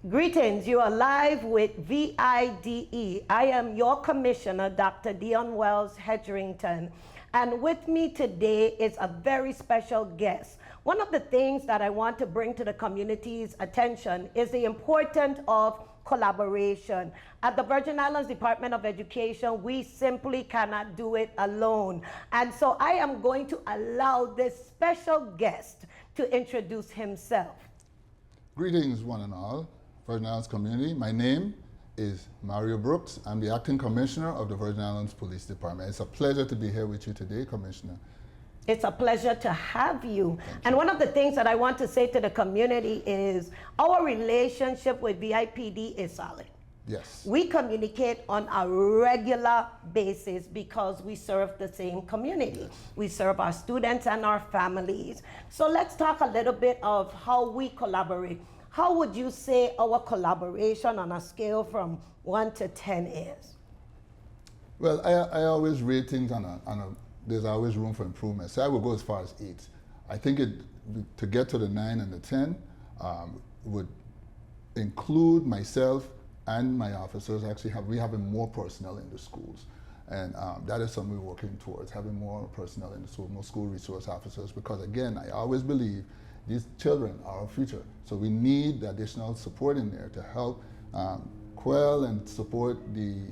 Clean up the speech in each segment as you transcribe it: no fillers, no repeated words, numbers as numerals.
Greetings, you are live with VIDE. I am your commissioner, Dr. Dionne Wells-Hedrington. And with me today is a very special guest. One of the things that I want to bring to the community's attention is the importance of collaboration. At the Virgin Islands Department of Education, we simply cannot do it alone. And so I am going to allow this special guest to introduce himself. Greetings, one and all, Virgin Islands community. My name is Mario Brooks. I'm the Acting Commissioner of the Virgin Islands Police Department. It's a pleasure to be here with you today, Commissioner. It's a pleasure to have you. And one of the things that I want to say to the community is our relationship with VIPD is solid. Yes. We communicate on a regular basis because we serve the same community. Yes. We serve our students and our families. So let's talk a little bit of how we collaborate. How would you say our collaboration on a scale from 1 to 10 is? Well, I always rate things there's always room for improvement. So I would go as far as 8. I think to get to the 9 and the 10 would include myself and my officers. Actually, we having more personnel in the schools. And that is something we're working towards, having more personnel in the school, more school resource officers, because again, I always believe these children are our future. So we need the additional support in there to help quell and support the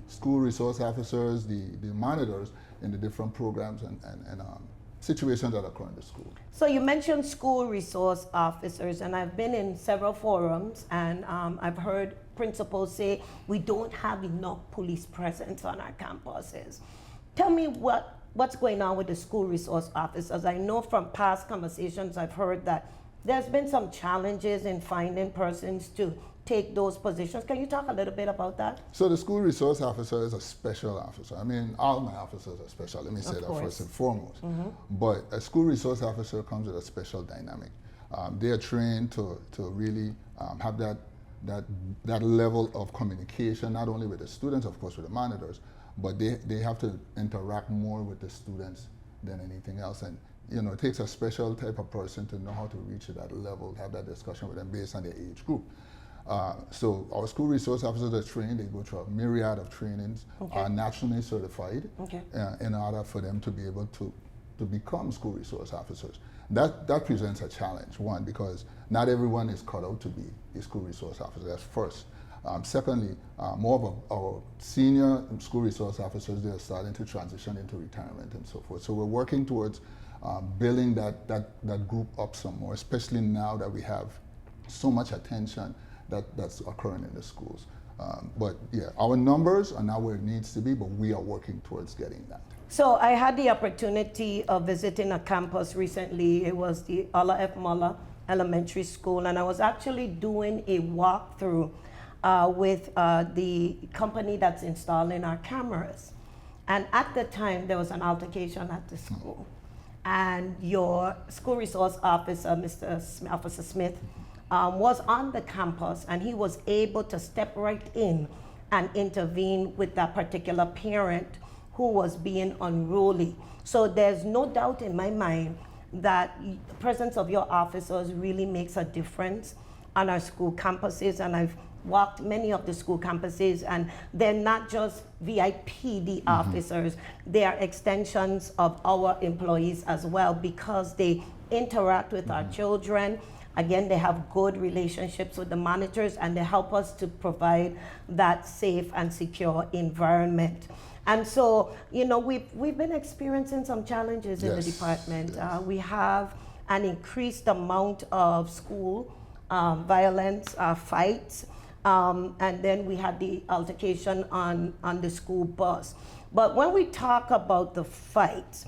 school resource officers, the monitors in the different programs and situations that occur in the school. So you mentioned school resource officers, and I've been in several forums, and I've heard principals say we don't have enough police presence on our campuses. Tell me what's going on with the school resource officers. I know from past conversations I've heard that there's been some challenges in finding persons to take those positions. Can you talk a little bit about that? So the school resource officer is a special officer. I mean, all my officers are special. Let me say that first and foremost. Mm-hmm. But a school resource officer comes with a special dynamic. They are trained to really have that level of communication, not only with the students, of course, with the monitors, but they have to interact more with the students than anything else. And you know, it takes a special type of person to know how to reach that level, have that discussion with them based on their age group. So our school resource officers are trained. They go through a myriad of trainings, are nationally certified in order for them to be able to become school resource officers. That presents a challenge, one, because not everyone is cut out to be a school resource officer. That's first. Secondly, more of our senior school resource officers, they're starting to transition into retirement and so forth. So we're working towards building that group up some more, especially now that we have so much attention that's occurring in the schools. But yeah, our numbers are not where it needs to be, but we are working towards getting that. So I had the opportunity of visiting a campus recently. It was the Alla F. Muller Elementary School, and I was actually doing a walkthrough with the company that's installing our cameras. And at the time, there was an altercation at the school. And your school resource officer, Officer Smith, was on the campus, and he was able to step right in and intervene with that particular parent who was being unruly. So there's no doubt in my mind that the presence of your officers really makes a difference on our school campuses, and I've walked many of the school campuses, and they're not just VIPD officers, they are extensions of our employees as well, because they interact with our children. Again, they have good relationships with the monitors, and they help us to provide that safe and secure environment. And so, you know, we've been experiencing some challenges in the department. Yes. We have an increased amount of school violence, fights, and then we had the altercation on the school bus. But when we talk about the fights,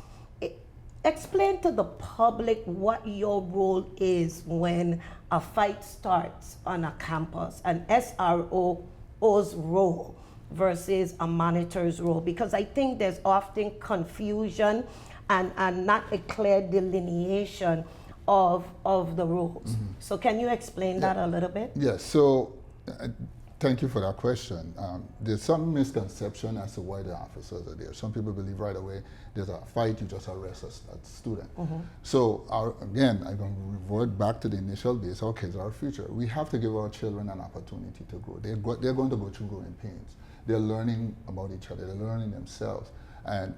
explain to the public what your role is when a fight starts on a campus, an SRO's role versus a monitor's role, because I think there's often confusion and not a clear delineation of the roles. So can you explain that a little bit? Yes, so Thank you for that question. There's some misconception as to why the officers are there. Some people believe right away there's a fight, you just arrest a student. So again, I'm going to revert back to the initial base. Our kids are our future. We have to give our children an opportunity to grow. They're going to go through growing pains. They're learning about each other. They're learning themselves. And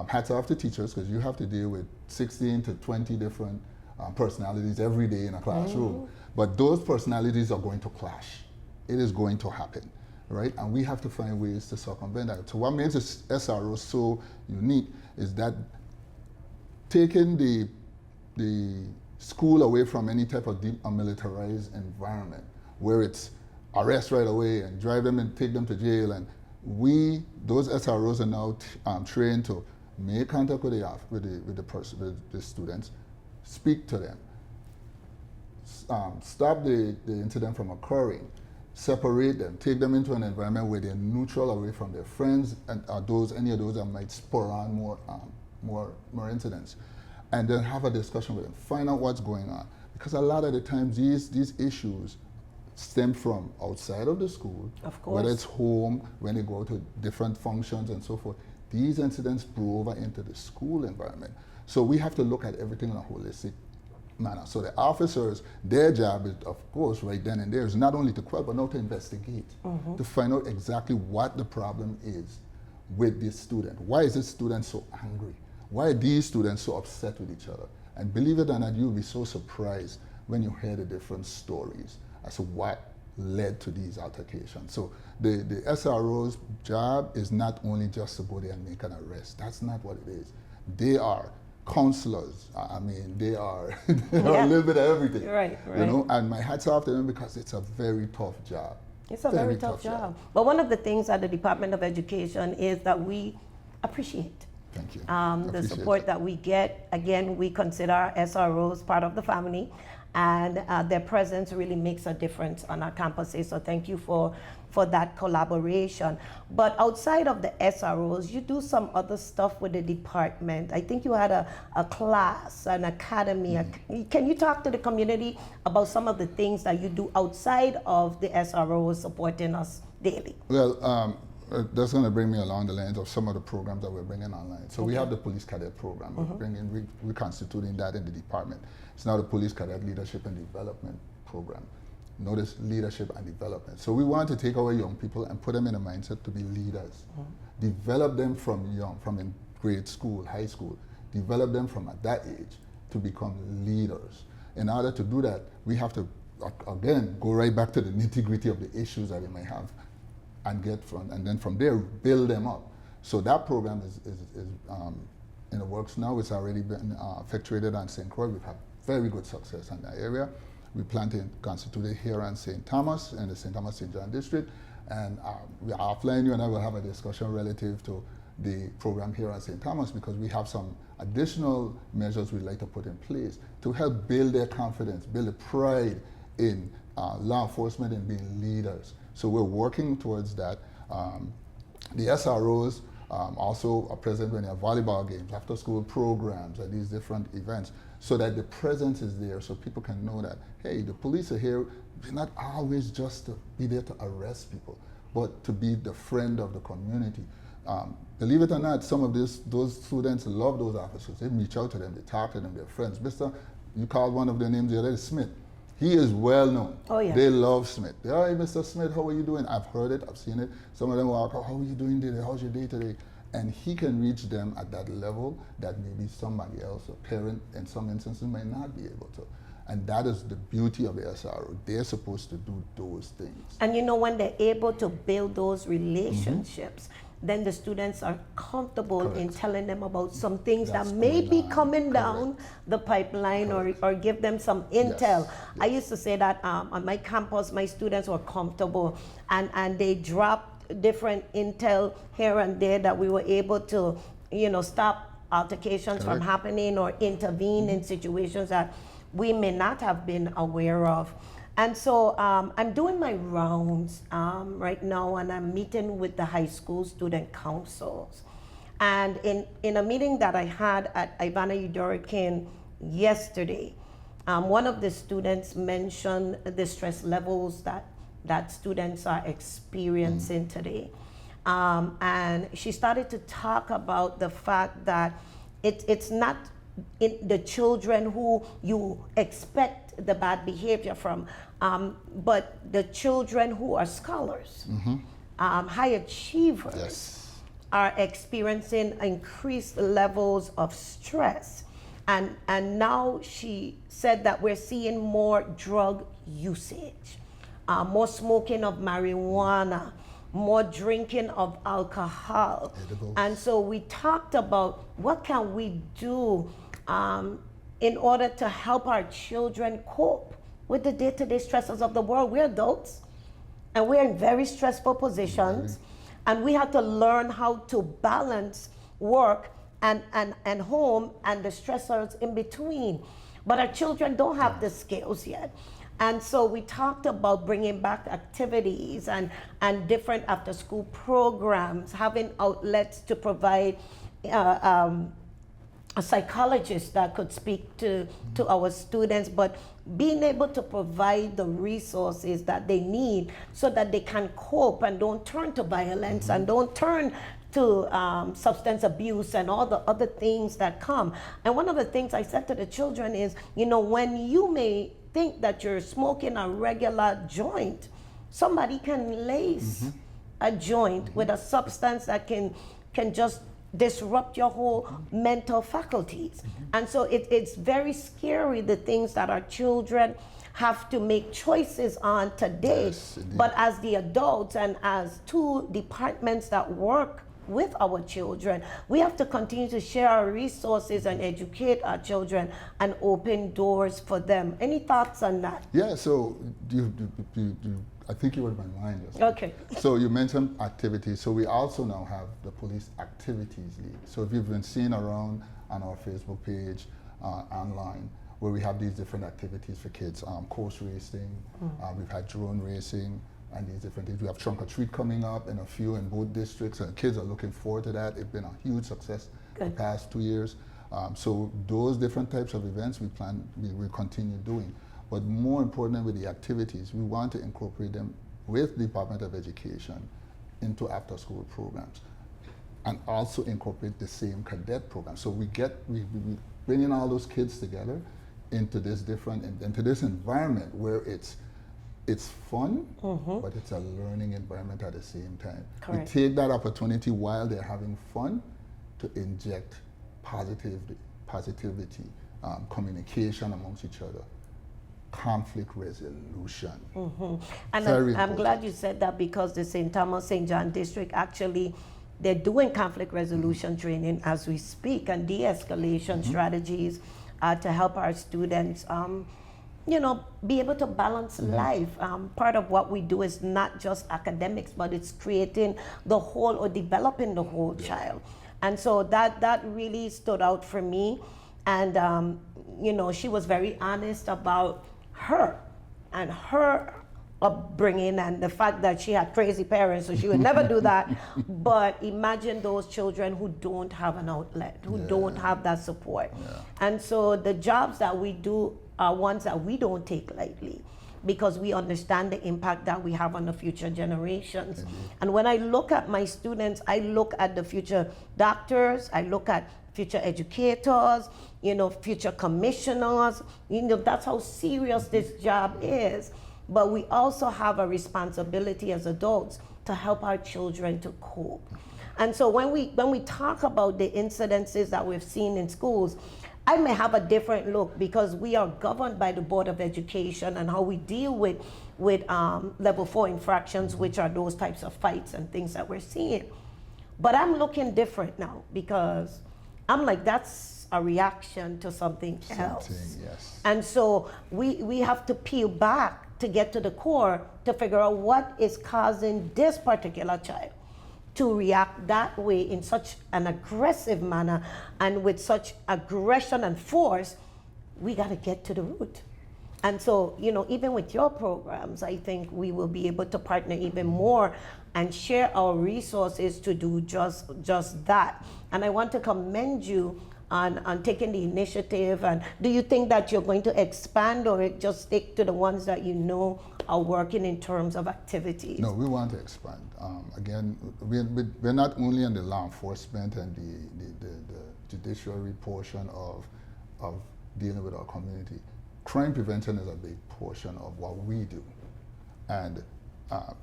hats off to teachers, because you have to deal with 16 to 20 different personalities every day in a classroom. But those personalities are going to clash. It is going to happen, right? And we have to find ways to circumvent that. So what makes this SRO so unique is that taking the school away from any type of demilitarized environment where it's arrest right away and drive them and take them to jail. And those SROs are now trained to make contact with the students, speak to them, stop the incident from occurring, separate them, take them into an environment where they're neutral away from their friends and any of those that might spur on more incidents, and then have a discussion with them, find out what's going on. Because a lot of the times these issues stem from outside of the school, of course, whether it's home, when they go to different functions and so forth. These incidents blew over into the school environment. So we have to look at everything in a holistic manner. So the officers, their job is, of course, right then and there, is not only to quell, but now to investigate, to find out exactly what the problem is with this student. Why is this student so angry? Why are these students so upset with each other? And believe it or not, you'll be so surprised when you hear the different stories as to what led to these altercations. So the SRO's job is not only just to go there and make an arrest. That's not what it is. They are counselors. I mean, they are a little bit of everything. Right. You know, and my hat's off to them because it's a very tough job. It's a very tough job. But one of the things at the Department of Education is that we appreciate. Thank you. The support that we get. Again, we consider our SROs part of the family, and their presence really makes a difference on our campuses. So thank you for that collaboration. But outside of the SROs, you do some other stuff with the department. I think you had a class, an academy. Can you talk to the community about some of the things that you do outside of the SROs supporting us daily? Well, that's going to bring me along the lines of some of the programs that we're bringing online. So we have the police cadet program. We're reconstituting that in the department. It's now the police cadet leadership and development program. Notice leadership and development. So we want to take our young people and put them in a mindset to be leaders. Develop them from in grade school, high school. Develop them from at that age to become leaders. In order to do that, we have to, again, go right back to the nitty-gritty of the issues that they may have and then from there, build them up. So that program is in the works now. It's already been effectuated on St. Croix. We've had very good success in that area. We plan to constitute it here in St. Thomas, in the St. Thomas St. John district. And offline, you and I will have a discussion relative to the program here at St. Thomas, because we have some additional measures we'd like to put in place to help build their confidence, build a pride in law enforcement and being leaders. So we're working towards that. The SROs also are present when they have volleyball games, after school programs, and these different events, so that the presence is there, so people can know that, hey, the police are here, not always just to be there to arrest people, but to be the friend of the community. Believe it or not, some of those students love those officers. They reach out to them, they talk to them, they're friends. You called one of their names the other day, Smith. He is well known. Oh, yeah. They love Smith. Hey, Mr. Smith, how are you doing? I've heard it, I've seen it. Some of them walk, how are you doing today? How's your day today? And he can reach them at that level that maybe somebody else, a parent in some instances, may not be able to. And that is the beauty of the SRO. They're supposed to do those things. And you know, when they're able to build those relationships, then the students are comfortable in telling them about some things that may be coming down the pipeline, or give them some intel. Yes. I used to say that on my campus, my students were comfortable and they dropped different intel here and there that we were able to, stop altercations from happening or intervene in situations that we may not have been aware of. And so I'm doing my rounds right now, and I'm meeting with the high school student councils. And in a meeting that I had at Ivana Udorikin yesterday, one of the students mentioned the stress levels that that students are experiencing today. And she started to talk about the fact that it's not the children who you expect the bad behavior from, but the children who are scholars, high achievers, Yes. are experiencing increased levels of stress. And now she said that we're seeing more drug usage, more smoking of marijuana, more drinking of alcohol. Edibles. And so we talked about what can we do in order to help our children cope with the day-to-day stresses of the world. We're adults, and we're in very stressful positions, and we have to learn how to balance work and home and the stressors in between. But our children don't have the skills yet. And so we talked about bringing back activities and different after-school programs, having outlets to provide a psychologist that could speak to our students, but being able to provide the resources that they need so that they can cope and don't turn to violence and don't turn to substance abuse and all the other things that come. And one of the things I said to the children is, when you may think that you're smoking a regular joint, somebody can lace a joint with a substance that can just disrupt your whole mental faculties. And so it's very scary, the things that our children have to make choices on today. Yes, indeed. But as the adults and as two departments that work with our children, we have to continue to share our resources and educate our children and open doors for them. Any thoughts on that? Yeah, so I think you were in my mind just now. Okay. So you mentioned activities. So we also now have the police activities lead. So if you've been seeing around on our Facebook page, online, where we have these different activities for kids, course racing, we've had drone racing, and these different things. We have trunk or treat coming up in a few in both districts, and kids are looking forward to that. It's been a huge success the past 2 years. So those different types of events we will continue doing. But more importantly, with the activities, we want to incorporate them with the Department of Education into after-school programs, and also incorporate the same cadet program. So we bringing all those kids together into this into this environment where it's fun, but it's a learning environment at the same time. Correct. We take that opportunity while they're having fun to inject positivity, communication amongst each other, conflict resolution. And I'm glad you said that, because the St. Thomas St. John district, actually they're doing conflict resolution training as we speak, and de-escalation strategies to help our students be able to balance life. Part of what we do is not just academics, but it's creating the whole, or developing the whole child. And so that really stood out for me. And she was very honest about her and her upbringing and the fact that she had crazy parents, so she would never do that. But imagine those children who don't have an outlet, who don't have that support. And so the jobs that we do are ones that we don't take lightly, because we understand the impact that we have on the future generations. And when I look at my students, I look at the future doctors, I look at future educators, future commissioners. That's how serious this job is. But we also have a responsibility as adults to help our children to cope. And so when we talk about the incidences that we've seen in schools, I may have a different look, because we are governed by the Board of Education and how we deal with level 4 infractions, which are those types of fights and things that we're seeing. But I'm looking different now, because I'm like, that's a reaction to something else. Yes. And so we have to peel back to get to the core to figure out what is causing this particular child to react that way in such an aggressive manner and with such aggression and force. We got to get to the root. And so, even with your programs, I think we will be able to partner even more and share our resources to do just that. And I want to commend you on taking the initiative. And do you think that you're going to expand, or just stick to the ones that are working in terms of activities? No, we want to expand. Again, we're not only in the law enforcement and the judiciary portion of dealing with our community. Crime prevention is a big portion of what we do. And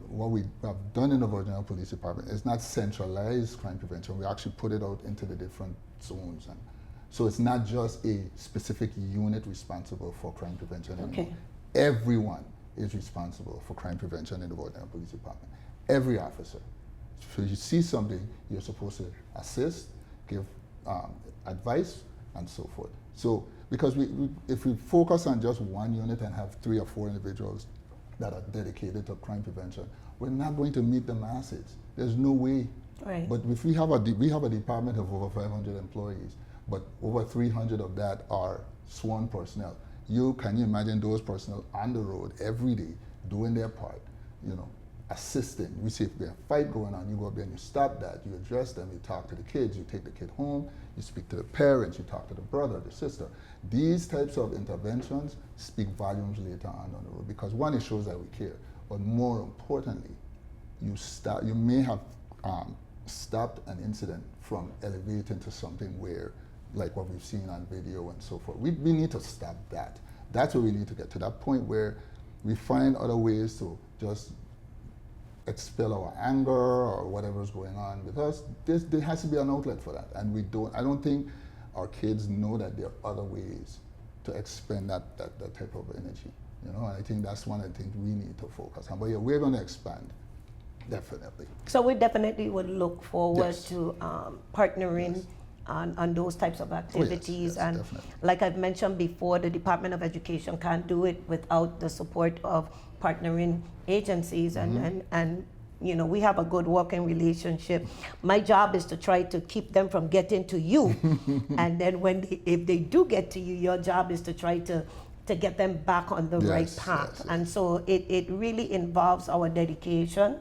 what we have done in the Virginia Police Department is not centralized crime prevention. We actually put it out into the different zones. And so it's not just a specific unit responsible for crime prevention anymore. Okay. Everyone is responsible for crime prevention in the Virginia Police Department. Every officer. So you see something, you're supposed to assist, give advice, and so forth. So because if we focus on just one unit and have 3 or 4 individuals that are dedicated to crime prevention, we're not going to meet the masses. There's no way. Right. But if we have a department of over 500 employees, but over 300 of that are sworn personnel. Can you imagine those personnel on the road every day doing their part, assisting? We see if there's a fight going on, you go up there and you stop that, you address them, you talk to the kids, you take the kid home, you speak to the parents, you talk to the brother, the sister. These types of interventions speak volumes later on the road, because one, it shows that we care, but more importantly, you may have stopped an incident from elevating to something where, like what we've seen on video and so forth. We need to stop that. That's where we need to get to that point where we find other ways to just expel our anger or whatever's going on, because there has to be an outlet for that. And I don't think our kids know that there are other ways to expend that type of energy. And I think that's one of the things we need to focus on. But yeah, we're going to expand, definitely. So we definitely would look forward Yes. to partnering Yes. on those types of activities. yes, And definitely. like I've mentioned before, the Department of Education can't do it without the support of partnering agencies. And we have a good working relationship. My job is to try to keep them from getting to you. And then if they do get to you, your job is to try to get them back on the right path. Yes. And so it really involves our dedication.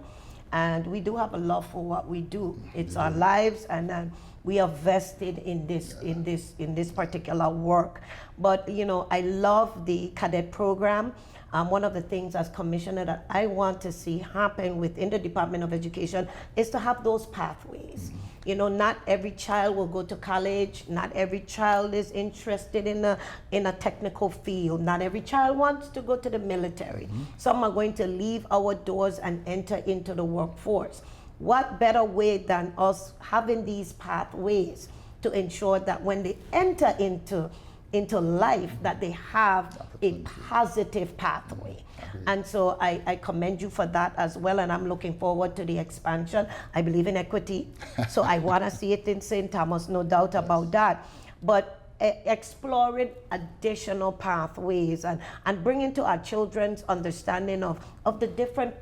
And we do have a love for what we do. It's our lives, and we are vested in this particular work. But I love the cadet program. One of the things as commissioner that I want to see happen within the Department of Education is to have those pathways. Not every child will go to college. Not every child is interested in a technical field. Not every child wants to go to the military. Some are going to leave our doors and enter into the workforce. What better way than us having these pathways to ensure that when they enter into life, that they have a positive pathway. And so I commend you for that as well, and I'm looking forward to the expansion. I believe in equity, so I want to see it in St. Thomas, no doubt about that. But exploring additional pathways and bringing to our children's understanding of the different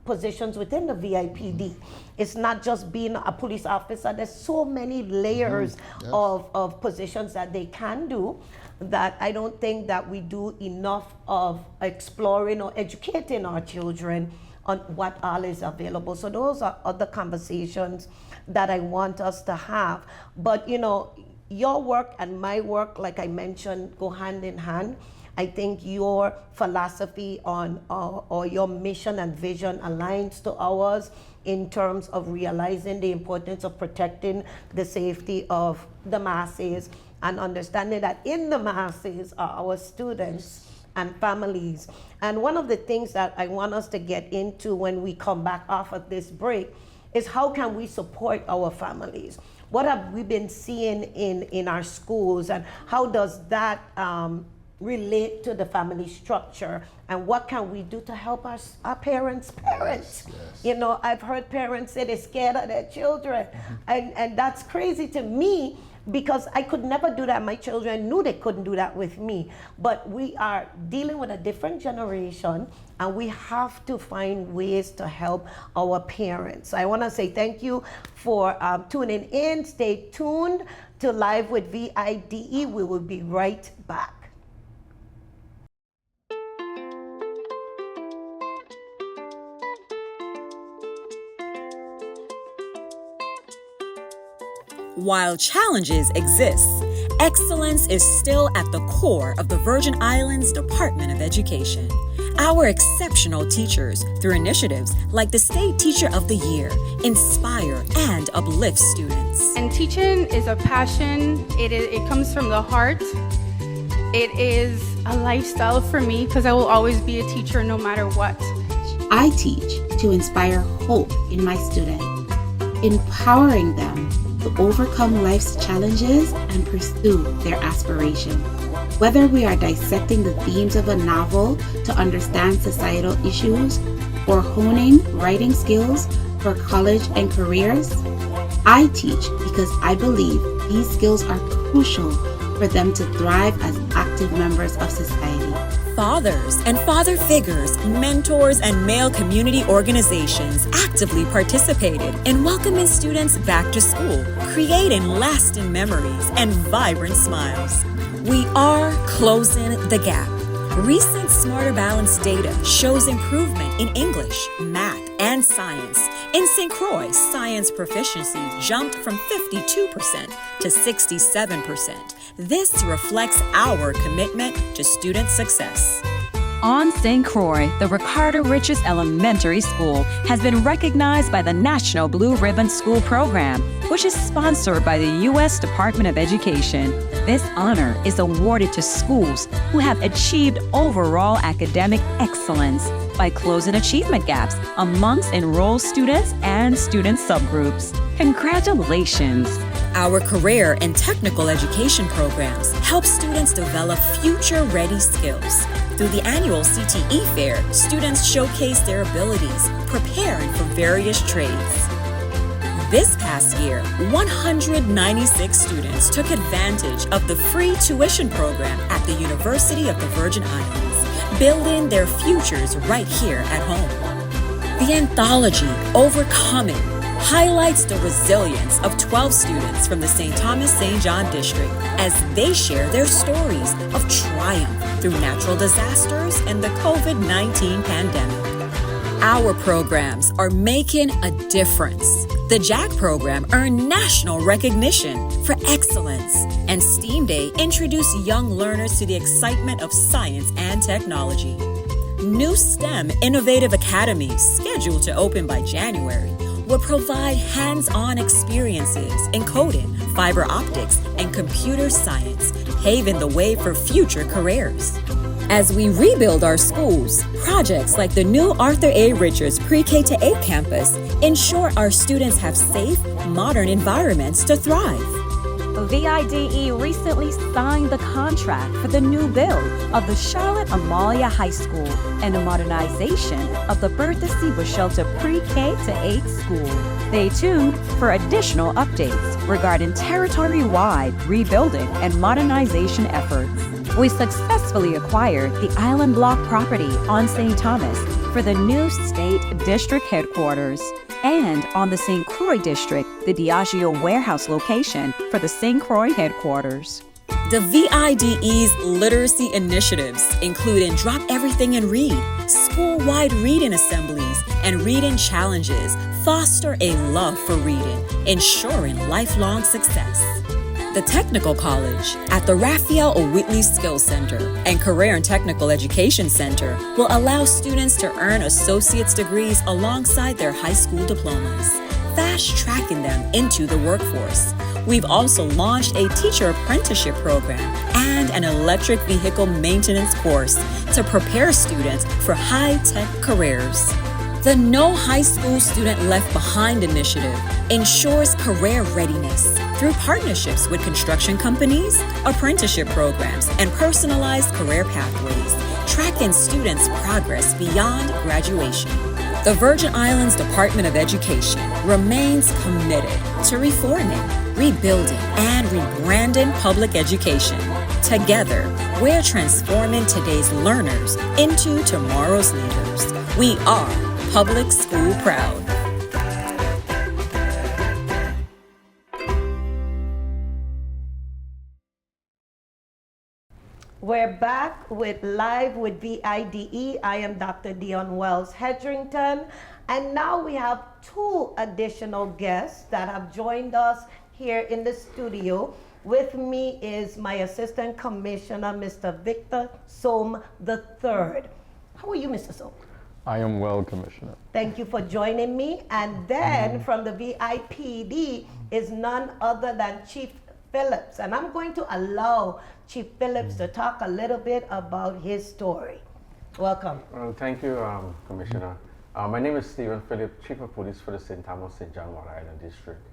positions within the VIPD. It's not just being a police officer. There's so many layers Yes. of positions that they can do, that I don't think that we do enough of exploring or educating our children on what all is available. So those are other conversations that I want us to have. But your work and my work, like I mentioned, go hand in hand. I think your philosophy on or your mission and vision aligns to ours in terms of realizing the importance of protecting the safety of the masses and understanding that in the masses are our students and families. And one of the things that I want us to get into when we come back off of this break is how can we support our families? What have we been seeing in our schools, and how does that relate to the family structure, and what can we do to help our parents? Yes. I've heard parents say they're scared of their children, and that's crazy to me, because I could never do that. My children knew they couldn't do that with me. But we are dealing with a different generation, and we have to find ways to help our parents. I want to say thank you for tuning in. Stay tuned to Live with VIDE. We will be right back. While challenges exist, excellence is still at the core of the Virgin Islands Department of Education. our exceptional teachers through initiatives like the State Teacher of the Year inspire and uplift students. And teaching is a passion. It comes from the heart. It is a lifestyle for me because I will always be a teacher no matter what. I teach to inspire hope in my students, empowering them to overcome life's challenges and pursue their aspirations. Whether we are dissecting the themes of a novel to understand societal issues or honing writing skills for college and careers, I teach because I believe these skills are crucial for them to thrive as active members of society. Fathers and father figures, mentors, and male community organizations actively participated in welcoming students back to school, creating lasting memories and vibrant smiles. We are closing the gap. Recent Smarter Balance data shows improvement in English, math, and science. In St. Croix, science proficiency jumped from 52% to 67%. This reflects our commitment to student success. On St. Croix, the Ricardo Riches Elementary School has been recognized by the National Blue Ribbon School Program, which is sponsored by the U.S. Department of Education. This honor is awarded to schools who have achieved overall academic excellence by closing achievement gaps amongst enrolled students and student subgroups. Congratulations! Our career and technical education programs help students develop future-ready skills. Through the annual CTE Fair, students showcase their abilities, preparing for various trades. This past year, 196 students took advantage of the free tuition program at the University of the Virgin Islands, building their futures right here at home. The anthology, Overcoming, highlights the resilience of 12 students from the St. Thomas-St. John district as they share their stories of triumph through natural disasters and the COVID-19 pandemic. Our programs are making a difference. The JACK program earned national recognition for excellence, and STEAM Day introduced young learners to the excitement of science and technology. New STEM Innovative Academies, scheduled to open by January, will provide hands-on experiences in coding, fiber optics, and computer science, paving the way for future careers. As we rebuild our schools, projects like the new Arthur A. Richards Pre-K to 8 campus ensure our students have safe, modern environments to thrive. VIDE recently signed the contract for the new build of the Charlotte Amalia High School and the modernization of the Bertha C. Shelter Pre-K to 8 school. Stay tuned for additional updates regarding territory-wide rebuilding and modernization efforts. We successfully acquired the Island Block property on St. Thomas for the new state district headquarters, and on the St. Croix district, the Diageo warehouse location for the St. Croix headquarters. The VIDE's literacy initiatives, including Drop Everything and Read, school-wide reading assemblies, and reading challenges, foster a love for reading, ensuring lifelong success. The Technical College at the Raphael O. Whitley Skills Center and Career and Technical Education Center will allow students to earn associate's degrees alongside their high school diplomas, fast-tracking them into the workforce. We've also launched a teacher apprenticeship program and an electric vehicle maintenance course to prepare students for high-tech careers. The No High School Student Left Behind initiative ensures career readiness through partnerships with construction companies, apprenticeship programs, and personalized career pathways, tracking students' progress beyond graduation. The Virgin Islands Department of Education remains committed to reforming, rebuilding, and rebranding public education. Together, we're transforming today's learners into tomorrow's leaders. We are Public School Proud. We're back with Live with VIDE. I am Dr. Dionne Wells-Hedrington. And now we have two additional guests that have joined us here in the studio. With me is my Assistant Commissioner, Mr. Victor Sohm III, How are you, Mr. Soap? I am well, Commissioner. Thank you for joining me. And then from the VIPD is none other than Chief Phillips. And I'm going to allow Chief Phillips to talk a little bit about his story. Welcome. Thank you, Commissioner. My name is Stephen Phillips, Chief of Police for the St. Thomas St. John Water Island District.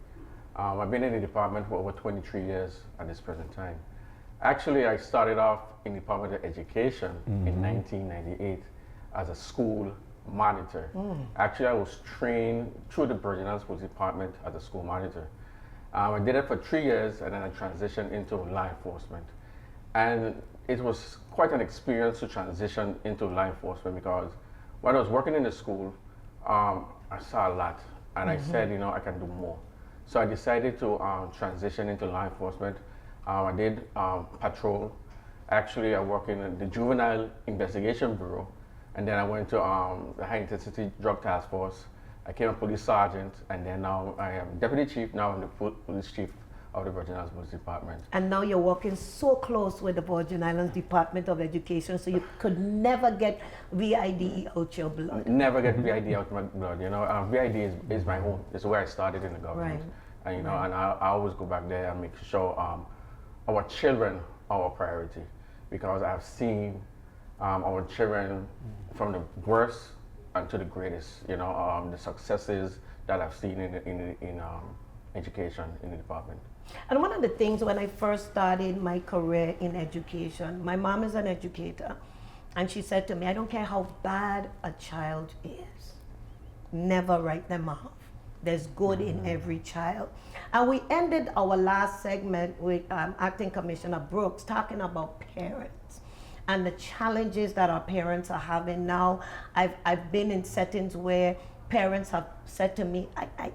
I've been in the department for over 23 years at this present time. Actually, I started off in the Department of Education in 1998 as a school monitor. Actually, I was trained through the Virgin Islands Police Department as a school monitor. I did it for 3 years and then I transitioned into law enforcement. And it was quite an experience to transition into law enforcement because when I was working in the school, I saw a lot and I said, you know, I can do more. So I decided to transition into law enforcement. I did patrol. Actually, I work in the Juvenile Investigation Bureau, and then I went to the High Intensity Drug Task Force. I became a police sergeant, and then now I am deputy chief. Now I'm the police chief of the Virgin Islands Police Department. And now you're working so close with the Virgin Islands Department of Education, so you could never get VIDE out your blood. Never get VID out my blood. You know, VID is my home. It's where I started in the government. Right. And you know, and I always go back there and make sure our children are our priority, because I've seen our children from the worst to the greatest. You know, the successes that I've seen in education in the department. And one of the things when I first started my career in education, my mom is an educator, and she said to me, I don't care how bad a child is, never write them off. There's good in every child. And we ended our last segment with Acting Commissioner Brooks talking about parents and the challenges that our parents are having now. I've been in settings where parents have said to me,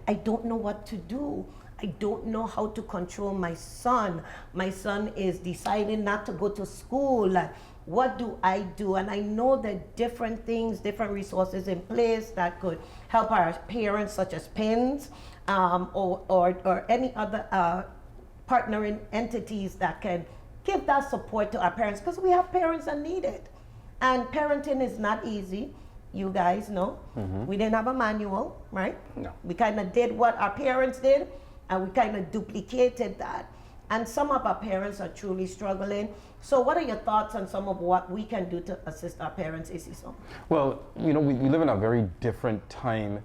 I don't know what to do. I don't know how to control my son. My son is deciding not to go to school. What do I do? And I know that different things, different resources in place that could help our parents, such as PINS or any other partnering entities that can give that support to our parents, because we have parents that need it. And parenting is not easy. You guys know. We didn't have a manual, right? No. We kind of did what our parents did, and we kind of duplicated that. And some of our parents are truly struggling. So what are your thoughts on some of what we can do to assist our parents, Isiso? Well, you know, we live in a very different time.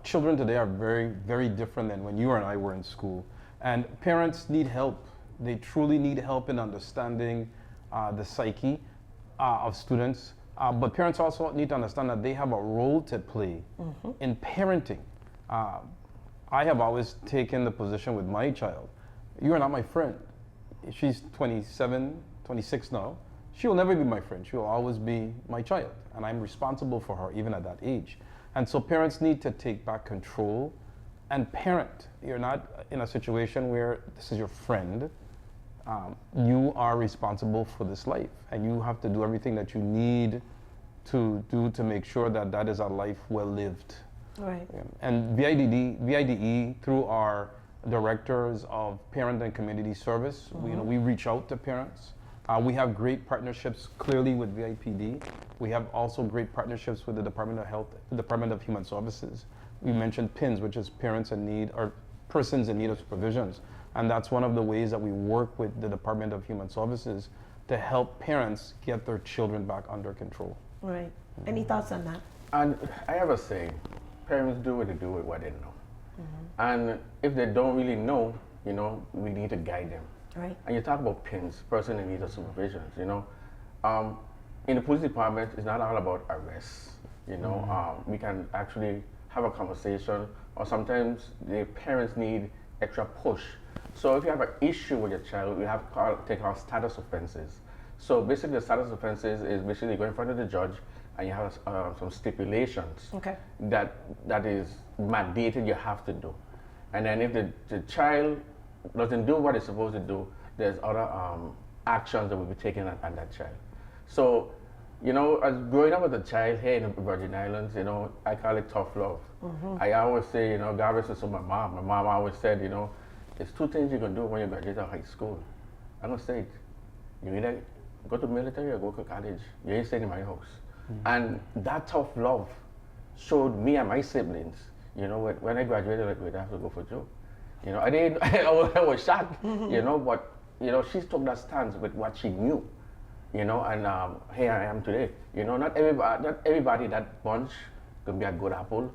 Children today are very, very different than when you and I were in school. And parents need help. They truly need help in understanding the psyche of students. But parents also need to understand that they have a role to play in parenting. I have always taken the position with my child. You are not my friend. She's 27, 26 now. She will never be my friend. She will always be my child. And I'm responsible for her even at that age. And so parents need to take back control and parent. You're not in a situation where this is your friend. You are responsible for this life. And you have to do everything that you need to do to make sure that that is a life well lived. Right. And VIDE, through our directors of parent and community service, we reach out to parents. We have great partnerships clearly with VIPD. We have also great partnerships with the Department of Health, the Department of Human Services. We mentioned PINS, which is Parents in Need, or Persons in Need of Supervisions. And that's one of the ways that we work with the Department of Human Services to help parents get their children back under control. Right. Any thoughts on that? And I have a saying, parents do what they do with what they know. And if they don't really know, you know, we need to guide them. Right. And you talk about PINs, person in need of supervision, you know. In the police department, it's not all about arrests, you know. We can actually have a conversation, or sometimes the parents need extra push. So if you have an issue with your child, we have to take our status offenses. So basically the status offenses is basically go in front of the judge and you have some stipulations that is mandated you have to do. And then if the child doesn't do what it's supposed to do, there's other actions that will be taken on that child. So, you know, as growing up with a child here in the Virgin Islands, you know, I call it tough love. I always say, you know, God rest my mom. My mom always said, you know, there's two things you can do when you graduate out of high school. I'm gonna say it. You either go to military or go to college. You ain't staying in my house. And that tough love showed me and my siblings, you know, when I graduated, like, we'd have to go for Joe. You know, I didn't, I was shocked, you know, but, you know, she took that stance with what she knew, you know, and here I am today. You know, not everybody that bunch could be a good apple,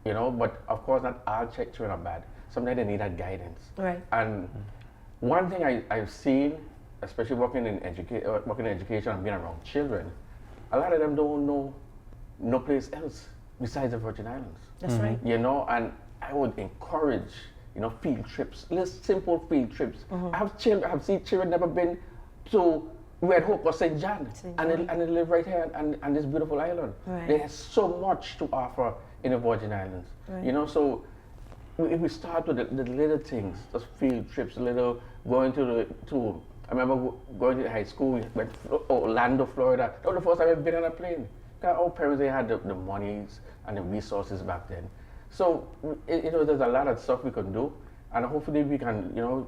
you know, but of course not all children are bad. Sometimes they need that guidance. Right. And one thing I've seen, especially working in education and being around children, a lot of them don't know no place else besides the Virgin Islands. That's right. You know, and I would encourage, you know, field trips, little simple field trips. I've seen children never been to Red Hook or St. John, and they live right here on this beautiful island. Right. There's so much to offer in the Virgin Islands. Right. You know, so if we start with the little things, those field trips, going to I remember going to high school, went to Orlando, Florida. That was the first time I've been on a plane. Our parents, they had the monies and the resources back then. So, you know, there's a lot of stuff we can do, and hopefully we can, you know,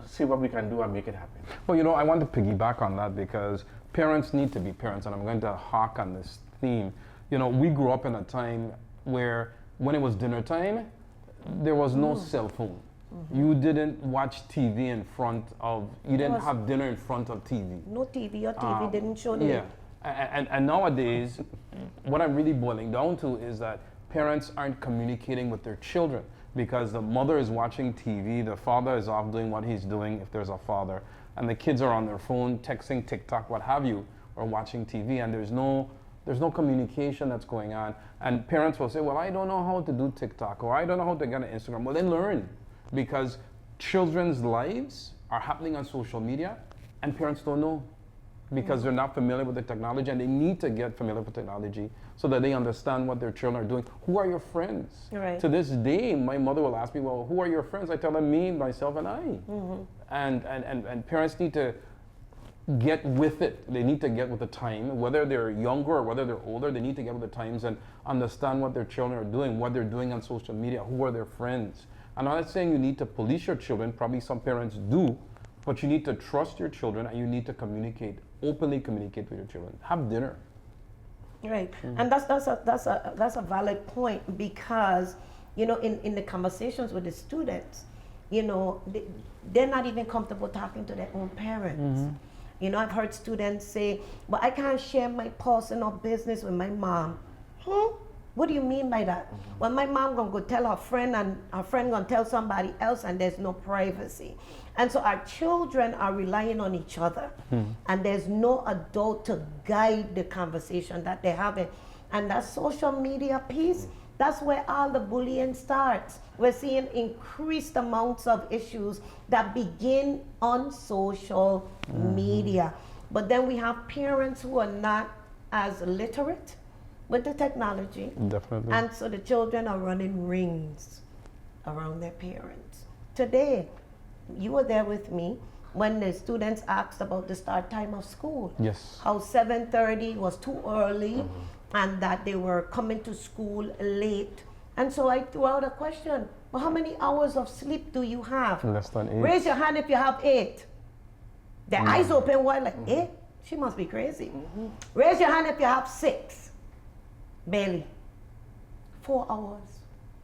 see what we can do and make it happen. Well, you know, I want to piggyback on that because parents need to be parents, and I'm going to hark on this theme. You know, we grew up in a time where when it was dinner time, there was no cell phone. You didn't watch TV in front of, you didn't have dinner in front of TV. No TV or TV didn't show the... Yeah, and nowadays, what I'm really boiling down to is that parents aren't communicating with their children because the mother is watching TV, the father is off doing what he's doing if there's a father, and the kids are on their phone, texting, TikTok, what have you, or watching TV, and there's no communication that's going on. And parents will say, well, I don't know how to do TikTok, or I don't know how to get on Instagram. Well, then learn, because children's lives are happening on social media, and parents don't know because they're not familiar with the technology, and they need to get familiar with technology so that they understand what their children are doing. Who are your friends? Right. To this day, my mother will ask me, well, who are your friends? I tell them me, myself, and I. And parents need to get with it. They need to get with the time, whether they're younger or whether they're older, they need to get with the times and understand what their children are doing, what they're doing on social media, who are their friends. And I'm not saying you need to police your children, probably some parents do, but you need to trust your children and you need to communicate, openly communicate with your children. Have dinner. Right, and that's a valid point because, you know, in the conversations with the students, you know, they're not even comfortable talking to their own parents. You know, I've heard students say, "But I can't share my personal business with my mom." What do you mean by that? Well, my mom gonna go tell her friend, and her friend gonna tell somebody else, and there's no privacy. And so our children are relying on each other, and there's no adult to guide the conversation that they're having. And that social media piece, that's where all the bullying starts. We're seeing increased amounts of issues that begin on social media. But then we have parents who are not as literate with the technology. Definitely. And so the children are running rings around their parents. Today, you were there with me when the students asked about the start time of school. Yes. How 7:30 was too early and that they were coming to school late. And so I threw out a question, well, how many hours of sleep do you have? Less than 8. Raise your hand if you have 8. Their eyes open wide like, 8? She must be crazy. Raise your hand if you have 6. Barely. 4 hours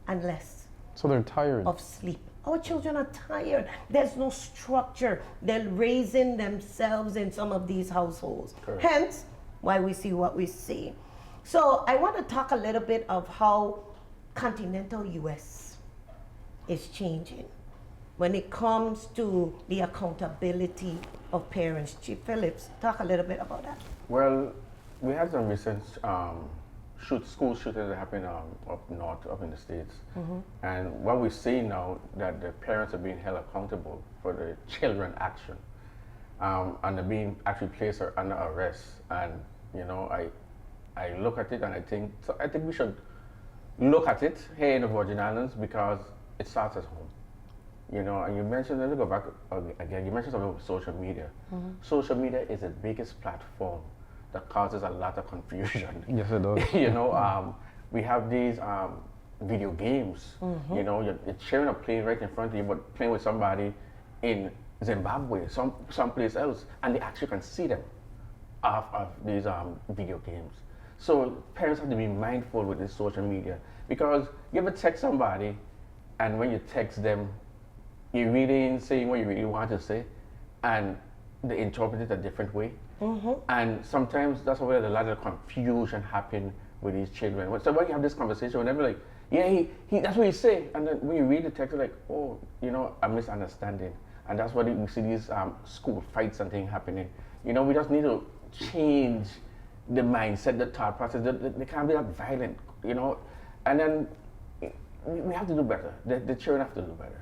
and less So they're tired. of sleep. Our children are tired. There's no structure. They're raising themselves in some of these households. Correct. Hence, why we see what we see. So I want to talk a little bit of how continental U.S. is changing when it comes to the accountability of parents. Chief Phillips, talk a little bit about that. Well, we had some recent school shootings that happened up north, up in the States. And what we see now, that the parents are being held accountable for the children action. And they're being actually placed under arrest. And, you know, I look at it and I think we should look at it here in the Virgin Islands because it starts at home. You know, and you mentioned, let me go back again, you mentioned something about social media. Social media is the biggest platform that causes a lot of confusion. Yes, it does. You know, we have these video games. You know, you're sharing a plane right in front of you, but playing with somebody in Zimbabwe, someplace else, and they actually can see them off of these video games. So parents have to be mindful with this social media, because you ever text somebody, and when you text them, you really ain't saying what you really want to say, and they interpret it a different way. And sometimes that's where a lot of confusion happen with these children. So when you have this conversation, whenever like, yeah, he that's what he say, and then when you read the text, you're like, oh, you know, a misunderstanding, and that's why we see these school fights and things happening. You know, we just need to change the mindset, the thought process. They can't be that violent, you know, and then we have to do better. The children have to do better.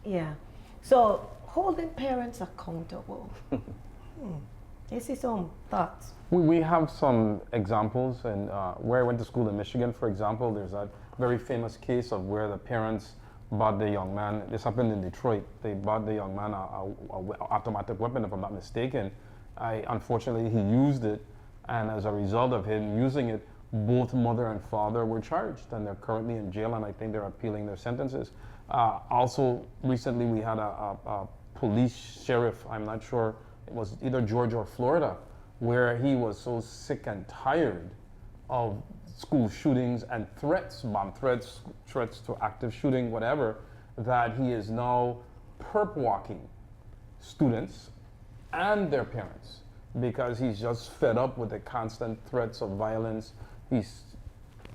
Yeah. So holding parents accountable. This is some thoughts. We have some examples, and where I went to school in Michigan, for example, there's that very famous case of where the parents bought the young man. This happened in Detroit. They bought the young man a automatic weapon, if I'm not mistaken. Unfortunately, he used it, and as a result of him using it, both mother and father were charged, and they're currently in jail, and I think they're appealing their sentences. Also, recently we had a police sheriff, I'm not sure, it was either Georgia or Florida, where he was so sick and tired of school shootings and threats, bomb threats, threats to active shooting, whatever, that he is now perp walking students and their parents, because he's just fed up with the constant threats of violence. He's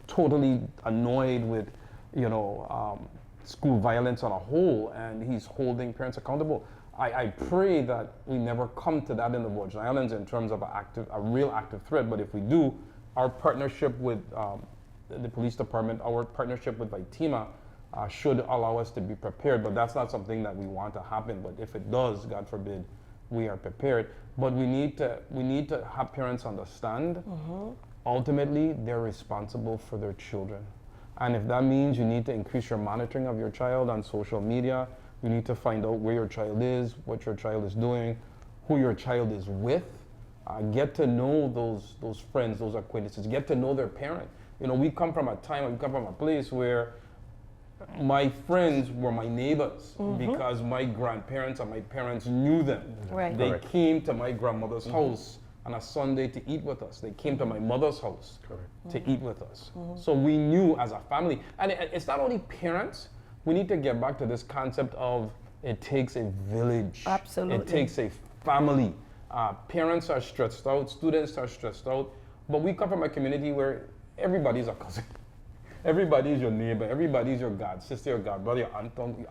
totally annoyed with, you know, school violence on a whole, and he's holding parents accountable. I pray that we never come to that in the Virgin Islands in terms of a real active threat, but if we do, our partnership with the police department, our partnership with VITEMA should allow us to be prepared, but that's not something that we want to happen. But if it does, God forbid, we are prepared. But we need to have parents understand, ultimately, they're responsible for their children. And if that means you need to increase your monitoring of your child on social media, you need to find out where your child is, what your child is doing, who your child is with. Get to know those friends, those acquaintances. Get to know their parent. You know, we come from a place where my friends were my neighbors because my grandparents and my parents knew them. Right. They came to my grandmother's house on a Sunday to eat with us. They came to my mother's house to eat with us. So we knew as a family. And it's not only parents. We need to get back to this concept of it takes a village. Absolutely. It takes a family. Parents are stressed out, students are stressed out, but we come from a community where everybody's a cousin. Everybody's your neighbor, everybody's your god sister, your god brother, your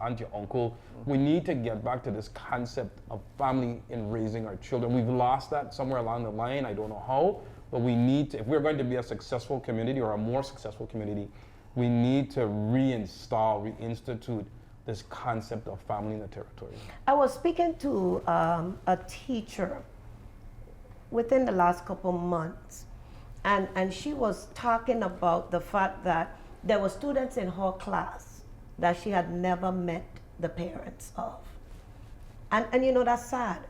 aunt, your uncle. We need to get back to this concept of family in raising our children. We've lost that somewhere along the line, I don't know how, but we need to, if we're going to be a successful community or a more successful community, we need to reinstitute this concept of family in the territory. I was speaking to a teacher within the last couple months, and she was talking about the fact that there were students in her class that she had never met the parents of. And you know, that's sad.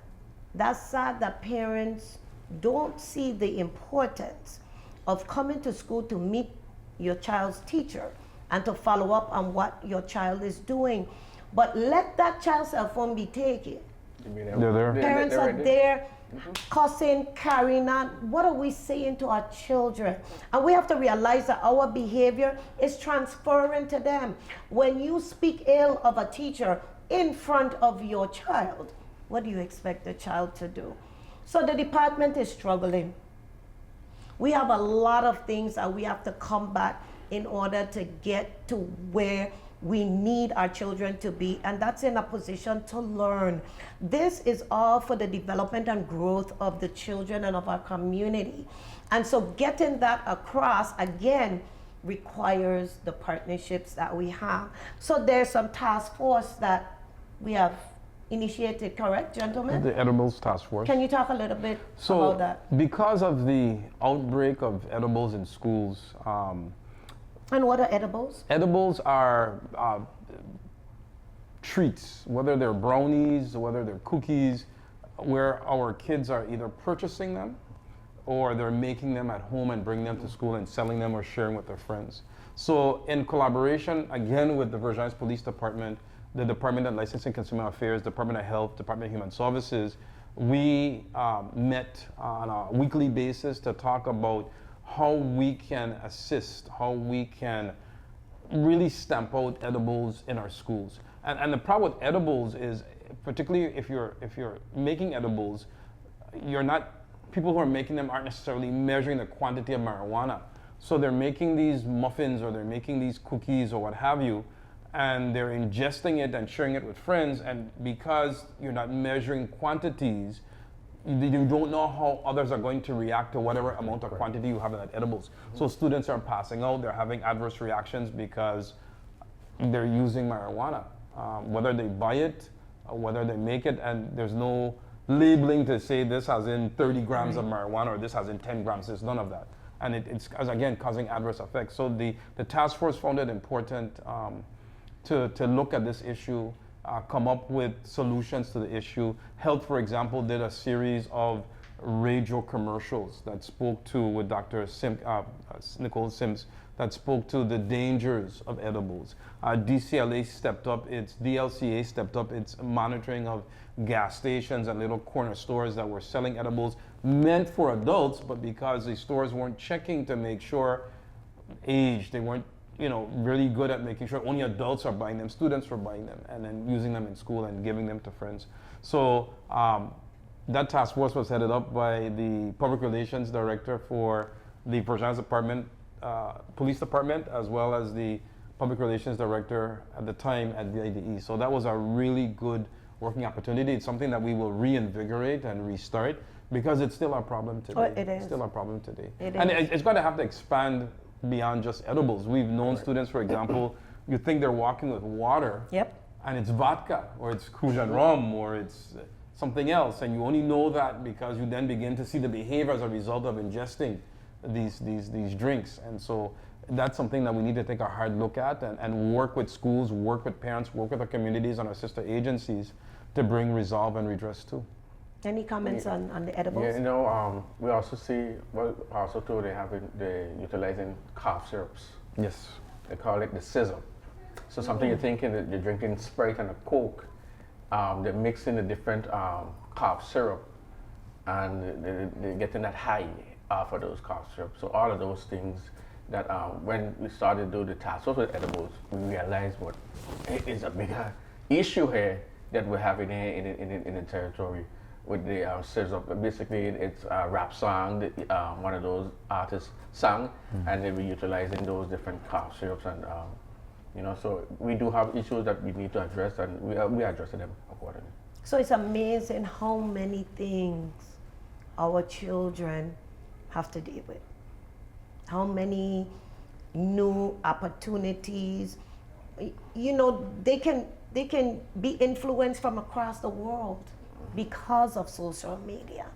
That's sad that parents don't see the importance of coming to school to meet your child's teacher and to follow up on what your child is doing. But let that child's cell phone be taken. They're there. Parents are there, cussing, carrying on. What are we saying to our children? And we have to realize that our behavior is transferring to them. When you speak ill of a teacher in front of your child, what do you expect the child to do? So the department is struggling. We have a lot of things that we have to combat in order to get to where we need our children to be, and that's in a position to learn. This is all for the development and growth of the children and of our community. And so getting that across, again, requires the partnerships that we have. So there's some task force that we have initiated, correct, gentlemen? The Edibles Task Force. Can you talk a little bit about that? Because of the outbreak of edibles in schools, and what are edibles? edibles are treats, whether they're brownies, whether they're cookies, where our kids are either purchasing them or they're making them at home and bringing them to school and selling them or sharing with their friends. So in collaboration, again, with the Virgin Islands Police Department, the Department of Licensing and Consumer Affairs, Department of Health, Department of Human Services, we met on a weekly basis to talk about how we can assist, how we can really stamp out edibles in our schools. And the problem with edibles is, particularly if you're making edibles, people who are making them aren't necessarily measuring the quantity of marijuana. So they're making these muffins or they're making these cookies or what have you, and they're ingesting it and sharing it with friends, and because you're not measuring quantities, you don't know how others are going to react to whatever amount of quantity you have in that edibles. So students are passing out, they're having adverse reactions because they're using marijuana. Whether they buy it, or whether they make it, and there's no labeling to say this has in 30 grams of marijuana or this has in 10 grams, there's none of that. And it's again causing adverse effects. So the task force found it important to look at this issue, come up with solutions to the issue. Health, for example, did a series of radio commercials that spoke to, with Dr. Nicole Sims, that spoke to the dangers of edibles. DLCA stepped up its monitoring of gas stations and little corner stores that were selling edibles meant for adults, but because the stores weren't checking to make sure age, they weren't really good at making sure only adults are buying them, students were buying them, and then using them in school and giving them to friends. So that task force was headed up by the public relations director for the Virginia's Department, Police Department, as well as the public relations director at the time at VIDE. So that was a really good working opportunity. It's something that we will reinvigorate and restart because it's still our problem today. Oh, it is. It's still our problem today. And it's going to have to expand beyond just edibles. We've known students, for example, you think they're walking with water, and it's vodka, or it's Kujan rum, or it's something else, and you only know that because you then begin to see the behavior as a result of ingesting these drinks. And so that's something that we need to take a hard look at and work with schools, work with parents, work with our communities and our sister agencies to bring resolve and redress to. Any comments on the edibles? Yeah, we also see, also too, they're utilizing cough syrups. Yes. They call it the sizzle. So something you're thinking that you're drinking Sprite and a Coke, they're mixing the different cough syrup, and they're getting that high off of those cough syrup. So all of those things that when we started to do the task force with edibles, we realized what is a bigger issue here that we're having here in the territory with the sizzle. Basically, it's a rap song that one of those artists sang, and they were utilizing those different cough syrups, and so we do have issues that we need to address, and we are addressing them accordingly. So it's amazing how many things our children have to deal with. How many new opportunities, they can be influenced from across the world because of social media,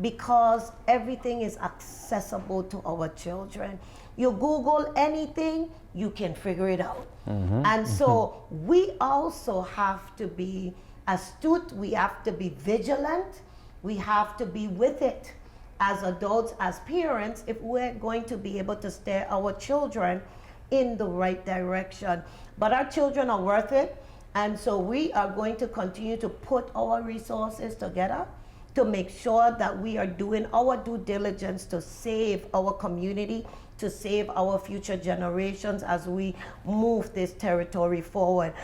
because everything is accessible to our children. You Google anything, you can figure it out. And so we also have to be astute, we have to be vigilant, we have to be with it as adults, as parents, if we're going to be able to steer our children in the right direction. But our children are worth it, and so we are going to continue to put our resources together to make sure that we are doing our due diligence to save our community, to save our future generations as we move this territory forward.